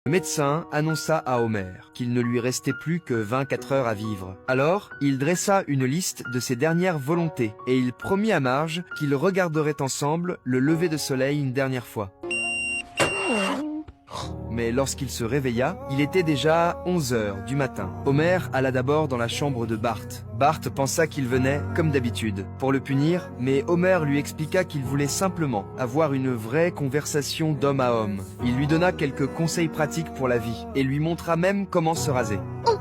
Le médecin annonça à Homer qu'il ne lui restait plus que 24 heures à vivre. Alors, il dressa une liste de ses dernières volontés et il promit à Marge qu'ils regarderaient ensemble le lever de soleil une dernière fois. Mais lorsqu'il se réveilla, il était déjà 11 heures du matin. Homer alla d'abord dans la chambre de Bart. Bart pensa qu'il venait, comme d'habitude, pour le punir, mais Homer lui expliqua qu'il voulait simplement avoir une vraie conversation d'homme à homme. Il lui donna quelques conseils pratiques pour la vie, et lui montra même comment se raser. Oh!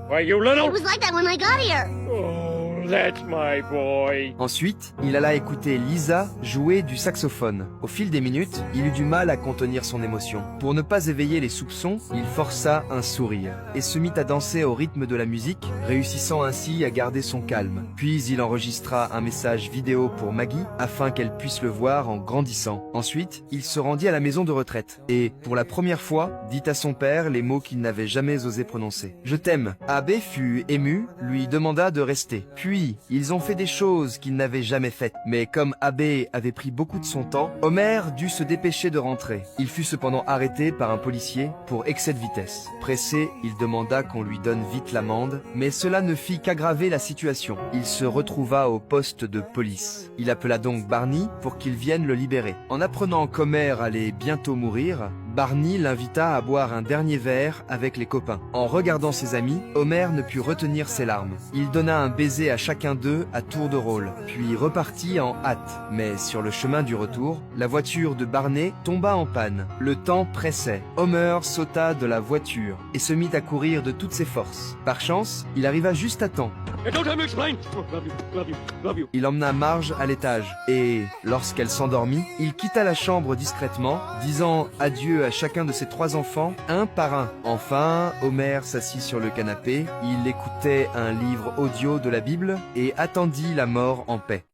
Why, you little... It was like that when I got here. Oh, that's my boy. Ensuite, il alla écouter Lisa jouer du saxophone. Au fil des minutes, il eut du mal à contenir son émotion. Pour ne pas éveiller les soupçons, il força un sourire et se mit à danser au rythme de la musique, réussissant ainsi à garder son calme. Puis il enregistra un message vidéo pour Maggie afin qu'elle puisse le voir en grandissant. Ensuite, il se rendit à la maison de retraite et, pour la première fois, dit à son père les mots qu'il n'avait jamais osé prononcer. « Je t'aime ». Abbé fut ému, lui demanda de rester. Puis, ils ont fait des choses qu'il n'avait jamais faites. Mais comme Abbé avait pris beaucoup de son temps, Homer dut se dépêcher de rentrer. Il fut cependant arrêté par un policier pour excès de vitesse. Pressé, il demanda qu'on lui donne vite l'amende, mais cela ne fit qu'aggraver la situation. Il se retrouva au poste de police. Il appela donc Barney pour qu'il vienne le libérer. En apprenant qu'Homer allait bientôt mourir, Barney l'invita à boire un dernier verre avec les copains. En regardant ses amis, Homer ne put retenir ses larmes. Il donna un baiser à chacun d'eux à tour de rôle, puis repartit en hâte. Mais sur le chemin du retour, la voiture de Barney tomba en panne. Le temps pressait. Homer sauta de la voiture et se mit à courir de toutes ses forces. Par chance, il arriva juste à temps. Don't time to explain. Love you. Il emmena Marge à l'étage et, lorsqu'elle s'endormit, il quitta la chambre discrètement, disant adieu à chacun de ses 3 enfants, un par un. Enfin, Homer s'assit sur le canapé, il écoutait un livre audio de la Bible et attendit la mort en paix.